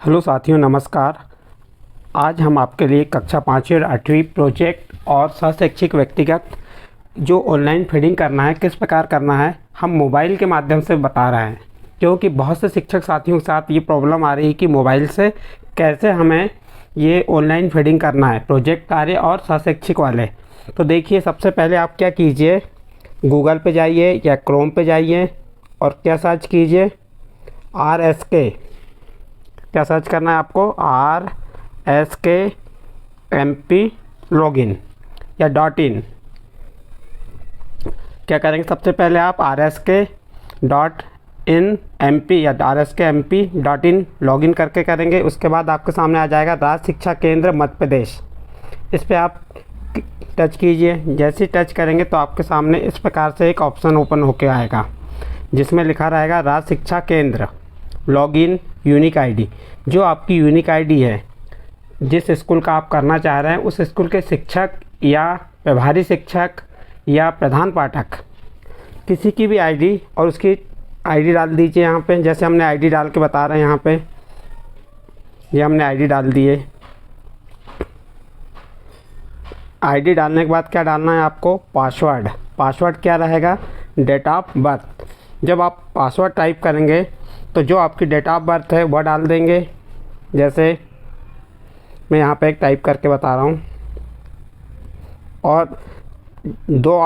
Hello साथियों, नमस्कार। आज हम आपके लिए कक्षा 5वीं और 8वीं प्रोजेक्ट और सहशैक्षिक व्यक्तिगत जो ऑनलाइन फीडिंग करना है, किस प्रकार करना है, हम मोबाइल के माध्यम से बता रहे हैं। क्योंकि बहुत से शिक्षक साथियों के साथ ये प्रॉब्लम आ रही है कि मोबाइल से कैसे हमें ये ऑनलाइन फीडिंग करना है, प्रोजेक्ट कार्य और सहशैक्षिक वाले। तो देखिए, सबसे पहले आप क्या कीजिए, गूगल पे जाइए या क्रोम पे जाइए और क्या सर्च कीजिए, RSK। क्या सर्च करना है आपको, RSK MP लॉगिन या .in। क्या करेंगे, सबसे पहले आप RSK.in MP या RSK.MP.in लॉगिन करके करेंगे। उसके बाद आपके सामने आ जाएगा राज्य शिक्षा केंद्र मध्य प्रदेश। इस पर आप टच कीजिए। जैसे ही टच करेंगे तो आपके सामने इस प्रकार से एक ऑप्शन ओपन होके आएगा जिसमें लिखा रहेगा राज्य शिक्षा केंद्र लॉगिन यूनिक आईडी। जो आपकी यूनिक आईडी है, जिस स्कूल का आप करना चाह रहे हैं, उस स्कूल के शिक्षक या प्रभारी शिक्षक या प्रधान पाठक किसी की भी आईडी और उसकी आईडी डाल दीजिए यहाँ पे। जैसे हमने आईडी डाल के बता रहे हैं, यहाँ पे ये हमने आईडी डाल दी है। आईडी डालने के बाद क्या डालना है आपको, पासवर्ड। पासवर्ड क्या रहेगा, डेट ऑफ बर्थ। जब आप पासवर्ड टाइप करेंगे तो जो आपकी डेट ऑफ बर्थ है वह डाल देंगे। जैसे मैं यहाँ पे एक टाइप करके बता रहा हूँ, और दो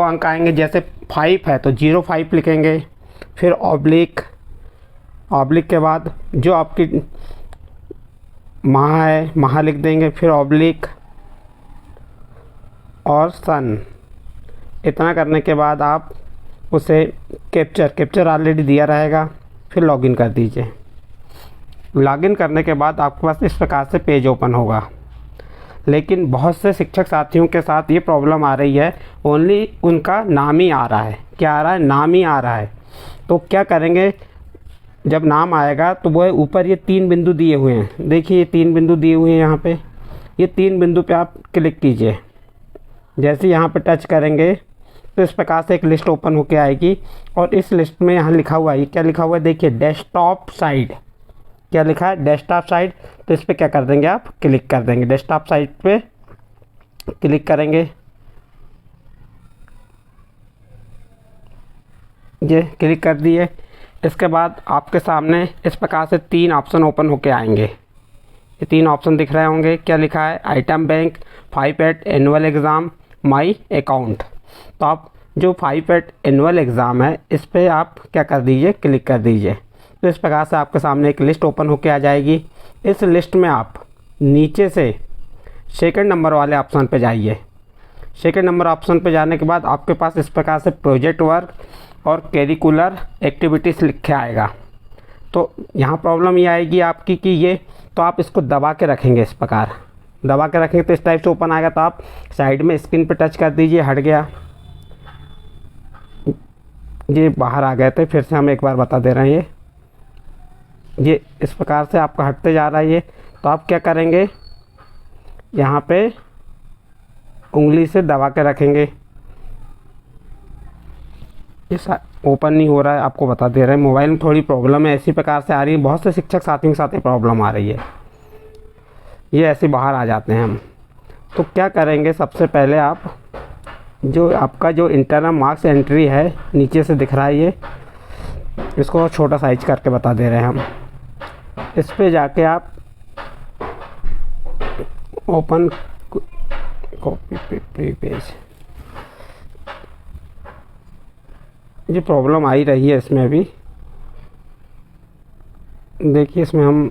अंक आएंगे। जैसे 5 है तो 05 लिखेंगे, फिर ऑब्लिक के बाद जो आपकी माह है, माह लिख देंगे, फिर ऑब्लिक और सन। इतना करने के बाद आप उसे कैप्चर ऑलरेडी दिया रहेगा, फिर लॉगिन कर दीजिए। लॉगिन करने के बाद आपके पास इस प्रकार से पेज ओपन होगा। लेकिन बहुत से शिक्षक साथियों के साथ ये प्रॉब्लम आ रही है, ओनली उनका नाम ही आ रहा है। क्या आ रहा है, नाम ही आ रहा है। तो क्या करेंगे, जब नाम आएगा तो वो ऊपर ये 3 बिंदु दिए हुए हैं। देखिए, ये 3 बिंदु दिए हुए हैं यहाँ पे। ये 3 बिंदु पे आप क्लिक कीजिए। जैसे यहाँ पे टच करेंगे तो इस प्रकार से एक लिस्ट ओपन होके आएगी, और इस लिस्ट में यहाँ लिखा हुआ है, क्या लिखा हुआ है देखिए, डेस्कटॉप साइट। क्या लिखा है, डेस्कटॉप साइट। तो इस पर क्या कर देंगे, आप क्लिक कर देंगे। डेस्कटॉप साइट पे क्लिक करेंगे, ये क्लिक कर दिए। इसके बाद आपके सामने इस प्रकार से 3 ऑप्शन ओपन होके आएंगे। ये 3 ऑप्शन दिख रहे होंगे। क्या लिखा है, item bank, 5 annual exam, my account. तो आप जो 5 एनुअल एग्ज़ाम है, इस पर आप क्या कर दीजिए, क्लिक कर दीजिए। तो इस प्रकार से आपके सामने एक लिस्ट ओपन होके आ जाएगी। इस लिस्ट में आप नीचे से सेकंड नंबर वाले ऑप्शन पे जाइए। सेकंड नंबर ऑप्शन पे जाने के बाद आपके पास इस प्रकार से प्रोजेक्ट वर्क और करिकुलर एक्टिविटीज़ लिखे आएगा। तो यहाँ प्रॉब्लम ये आएगी आपकी कि ये, तो आप इसको दबा के रखेंगे। इस प्रकार दबा के रखेंगे तो इस टाइप से ओपन आएगा। तो आप साइड में स्क्रीन पे टच कर दीजिए, हट गया। ये बाहर आ गए थे, फिर से हम एक बार बता दे रहे हैं। ये इस प्रकार से आपका हटते जा रहा है ये। तो आप क्या करेंगे, यहाँ पे उंगली से दबा के रखेंगे। ये ओपन नहीं हो रहा है, आपको बता दे रहे हैं। मोबाइल में थोड़ी प्रॉब्लम है, ऐसी प्रकार से आ रही है। बहुत से शिक्षक साथियों के साथ ये प्रॉब्लम आ रही है। ये ऐसे बाहर आ जाते हैं हम। तो क्या करेंगे, सबसे पहले आप जो आपका जो इंटरनल मार्क्स एंट्री है, नीचे से दिख रहा है ये, इसको छोटा साइज करके बता दे रहे हैं हम। इस पे जाके आप ओपन कॉपी पेज। ये प्रॉब्लम आ ही रही है इसमें भी। देखिए, इसमें हम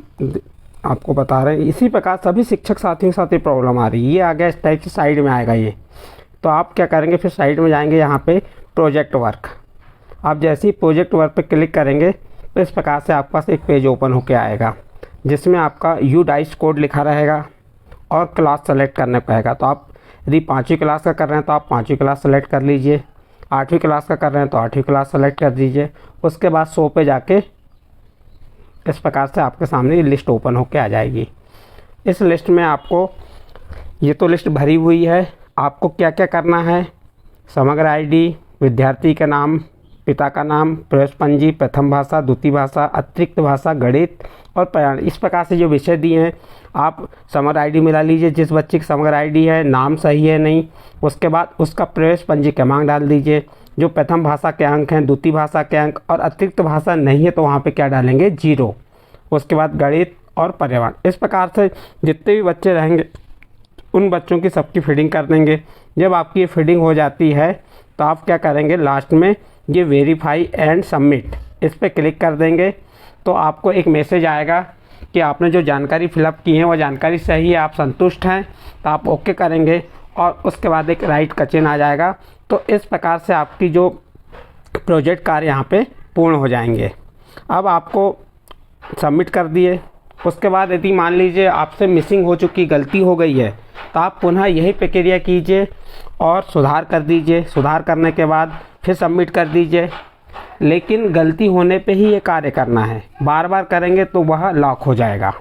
आपको बता रहे हैं। इसी प्रकार सभी शिक्षक साथियों के साथ ये प्रॉब्लम आ रही है। ये आ गया, इस टाइप से साइड में आएगा ये। तो आप क्या करेंगे, फिर साइड में जाएंगे, यहाँ पे प्रोजेक्ट वर्क। आप जैसे ही प्रोजेक्ट वर्क पे क्लिक करेंगे तो इस प्रकार से आपके पास एक पेज ओपन होके आएगा, जिसमें आपका UDICE कोड लिखा रहेगा और क्लास सेलेक्ट करने पड़ेगा। तो आप यदि 5वीं क्लास का कर रहे हैं तो आप 5वीं क्लास सेलेक्ट कर लीजिए। 8वीं क्लास का कर रहे हैं तो 8वीं क्लास सेलेक्ट कर दीजिए। उसके बाद 100 पे जाके इस प्रकार से आपके सामने ये लिस्ट ओपन होके आ जाएगी। इस लिस्ट में आपको, ये तो लिस्ट भरी हुई है, आपको क्या क्या करना है, समग्र ID, विद्यार्थी का नाम, पिता का नाम, प्रवेश पंजी, प्रथम भाषा, द्वितीय भाषा, अतिरिक्त भाषा, गणित और पर्यावरण। इस प्रकार से जो विषय दिए हैं आप समग्र आईडी मिला लीजिए। जिस बच्चे की समग्र आईडी है, नाम सही है नहीं, उसके बाद उसका प्रवेश पंजी क्रमांक डाल दीजिए। जो प्रथम भाषा के अंक हैं, द्वितीय भाषा के अंक, और अतिरिक्त भाषा नहीं है तो वहाँ पे क्या डालेंगे, 0। उसके बाद गणित और पर्यावरण। इस प्रकार से जितने भी बच्चे रहेंगे उन बच्चों की सबकी फीडिंग कर देंगे। जब आपकी ये फीडिंग हो जाती है तो आप क्या करेंगे, लास्ट में ये वेरीफाई एंड सबमिट इस पर क्लिक कर देंगे तो आपको एक मैसेज आएगा कि आपने जो जानकारी फिलअप की है वो जानकारी सही है, आप संतुष्ट हैं, तो आप ओके करेंगे और उसके बाद एक राइट का चिन्ह आ जाएगा। तो इस प्रकार से आपकी जो प्रोजेक्ट कार्य यहाँ पे पूर्ण हो जाएंगे। अब आपको सबमिट कर दिए, उसके बाद यदि मान लीजिए आपसे मिसिंग हो चुकी, गलती हो गई है, तो आप पुनः यही प्रक्रिया कीजिए और सुधार कर दीजिए। सुधार करने के बाद फिर सबमिट कर दीजिए, लेकिन गलती होने पे ही ये कार्य करना है, बार बार करेंगे तो वह लॉक हो जाएगा।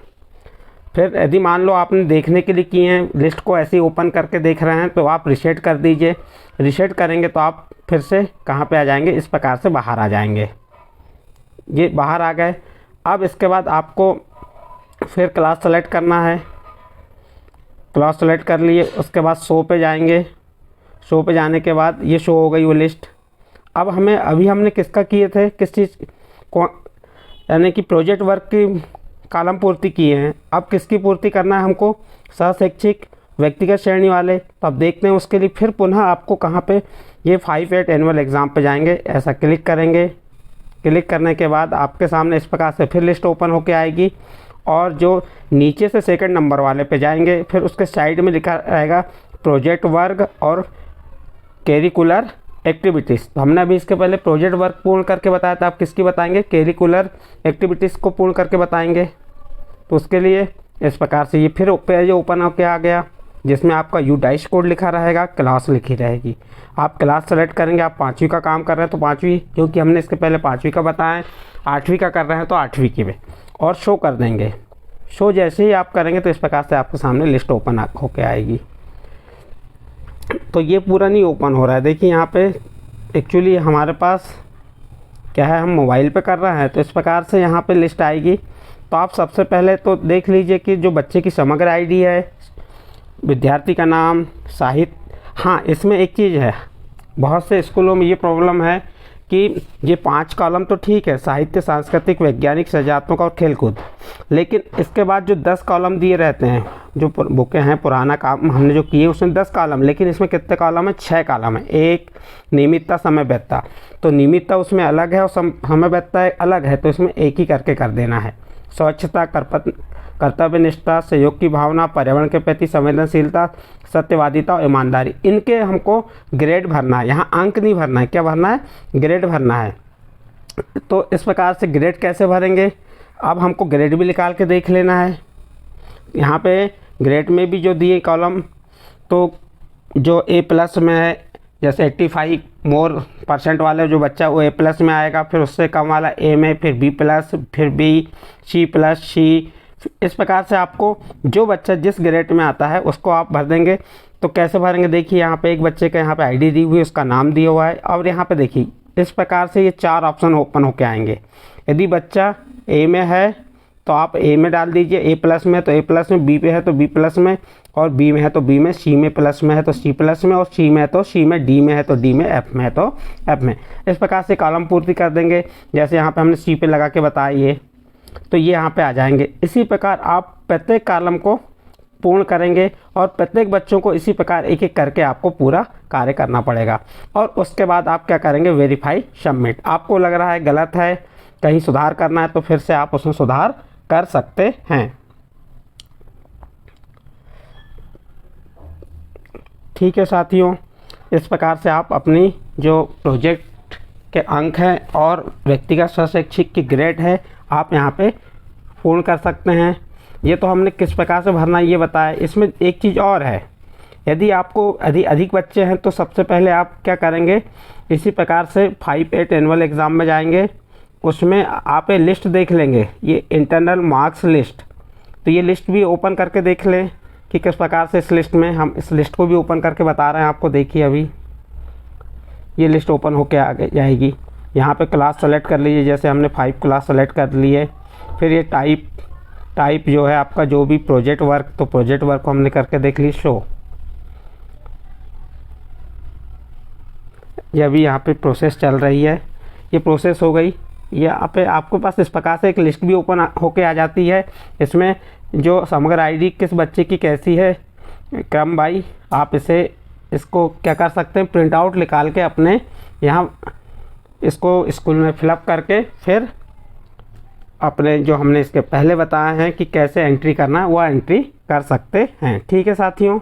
फिर यदि मान लो आपने देखने के लिए किए हैं, लिस्ट को ऐसे ही ओपन करके देख रहे हैं, तो आप रीसेट कर दीजिए। रीसेट करेंगे तो आप फिर से कहाँ पे आ जाएंगे, इस प्रकार से बाहर आ जाएंगे। ये बाहर आ गए। अब इसके बाद आपको फिर क्लास सेलेक्ट करना है। क्लास सेलेक्ट कर लिए, उसके बाद शो पे जाएंगे। शो पे जाने के बाद ये शो हो गई वो लिस्ट। अब हमें अभी हमने किसका किए थे, किस चीज़ को, यानी कि प्रोजेक्ट वर्क की कॉलम पूर्ति किए हैं। अब किसकी पूर्ति करना है हमको, सहशैक्षिक व्यक्तिगत श्रेणी वाले। तो अब देखते हैं उसके लिए फिर पुनः आपको कहाँ पे, ये 5/8 एनुअल एग्ज़ाम पे जाएंगे, ऐसा क्लिक करेंगे। क्लिक करने के बाद आपके सामने इस प्रकार से फिर लिस्ट ओपन होके आएगी और जो नीचे से सेकंड नंबर वाले पे जाएंगे, फिर उसके साइड में लिखा रहेगा प्रोजेक्ट वर्क और करिकुलर एक्टिविटीज़। तो हमने अभी इसके पहले प्रोजेक्ट वर्क पूर्ण करके बताया था, आप किसकी बताएंगे, करिकुलर एक्टिविटीज़ को पूर्ण करके बताएंगे। तो उसके लिए इस प्रकार से ये फिर पेज ओपन होकर आ गया, जिसमें आपका UDICE कोड लिखा रहेगा, क्लास लिखी रहेगी। आप क्लास सेलेक्ट करेंगे, आप 5वीं का काम कर रहे हैं तो 5वीं, क्योंकि हमने इसके पहले 5वीं का बताया, 8वीं का कर रहे हैं तो 8वीं की में, और शो कर देंगे। शो जैसे ही आप करेंगे तो इस प्रकार से आपके सामने लिस्ट ओपन होके आएगी। तो ये पूरा नहीं ओपन हो रहा है, देखिए यहाँ पे एक्चुअली हमारे पास क्या है, हम मोबाइल पे कर रहे हैं, तो इस प्रकार से यहाँ पे लिस्ट आएगी। तो आप सबसे पहले तो देख लीजिए कि जो बच्चे की समग्र आईडी है, विद्यार्थी का नाम, साहित्य। हाँ, इसमें एक चीज़ है, बहुत से स्कूलों में ये प्रॉब्लम है कि ये 5 कॉलम तो ठीक है, साहित्य, सांस्कृतिक, वैज्ञानिक, सृजनात्मक और खेलकूद, लेकिन इसके बाद जो 10 कॉलम दिए रहते हैं, जो बुकें हैं, पुराना काम हमने जो किए उसमें 10 कॉलम, लेकिन इसमें कितने कॉलम है, 6 कॉलम है। एक नियमितता, समयबद्धता, तो नियमितता उसमें अलग है और समयबद्धता अलग है, तो इसमें एक ही करके कर देना है। स्वच्छता, कर्तव्यनिष्ठा, सहयोग की भावना, पर्यावरण के प्रति संवेदनशीलता, सत्यवादिता और ईमानदारी, इनके हमको ग्रेड भरना है। यहाँ अंक नहीं भरना है, क्या भरना है, ग्रेड भरना है। तो इस प्रकार से ग्रेड कैसे भरेंगे, अब हमको ग्रेड भी निकाल के देख लेना है। यहाँ पे ग्रेड में भी जो दिए कॉलम, तो जो A+ में है, जैसे 85 मोर % वाले जो बच्चा वो A+ में आएगा, फिर उससे कम वाला A में, फिर B+, फिर B, C+, इस प्रकार से आपको जो बच्चा जिस ग्रेड में आता है उसको आप भर देंगे। तो कैसे भरेंगे, देखिए यहाँ पे एक बच्चे का यहाँ पे आईडी दी हुई है, उसका नाम दिया हुआ है, और यहाँ पे देखिए इस प्रकार से ये 4 ऑप्शन ओपन होके आएंगे। यदि बच्चा A में है तो आप A में डाल दीजिए, A+ में तो A+ में, B पे है तो B+ में, और B में है तो B में, C में प्लस में है तो C+ में, और C में है तो C में, D में है तो D में, F में है तो F में। इस प्रकार से कॉलम पूर्ति कर देंगे, जैसे यहाँ पे हमने C पे लगा के बताया ये, तो ये यहाँ पे आ जाएंगे। इसी प्रकार आप प्रत्येक कॉलम को पूर्ण करेंगे और प्रत्येक बच्चों को इसी प्रकार एक एक करके आपको पूरा कार्य करना पड़ेगा। और उसके बाद आप क्या करेंगे, वेरीफाई सबमिट। आपको लग रहा है गलत है, कहीं सुधार करना है, तो फिर से आप उसमें सुधार कर सकते हैं। ठीक है साथियों, इस प्रकार से आप अपनी जो प्रोजेक्ट के अंक हैं और व्यक्तिगत स्वशैक्षिक की ग्रेड है, आप यहाँ पे पूर्ण कर सकते हैं। ये तो हमने किस प्रकार से भरना ये बताया। इसमें एक चीज़ और है, यदि आपको अधिक बच्चे हैं तो सबसे पहले आप क्या करेंगे, इसी प्रकार से 5/8 एनुअल एग्ज़ाम में जाएंगे, उसमें आप ये लिस्ट देख लेंगे, ये इंटरनल मार्क्स लिस्ट। तो ये लिस्ट भी ओपन करके देख लें कि किस प्रकार से इस लिस्ट में, हम इस लिस्ट को भी ओपन करके बता रहे हैं आपको। देखिए अभी ये लिस्ट ओपन होके आ जाएगी। यहाँ पे क्लास सेलेक्ट कर लीजिए, जैसे हमने 5 क्लास सेलेक्ट कर ली है। फिर ये टाइप जो है आपका जो भी प्रोजेक्ट वर्क, तो प्रोजेक्ट वर्क को हमने करके देख ली शो। ये अभी यहाँ पे प्रोसेस चल रही है, ये प्रोसेस हो गई। यहाँ पे आपके पास इस प्रकार से एक लिस्ट भी ओपन होके आ जाती है। इसमें जो समग्र आईडी किस बच्चे की कैसी है क्रम बाई, आप इसको क्या कर सकते हैं, प्रिंट आउट निकाल के अपने यहाँ इसको स्कूल में फिलअप करके फिर अपने जो हमने इसके पहले बताया है कि कैसे एंट्री करना है वो एंट्री कर सकते हैं। ठीक है साथियों।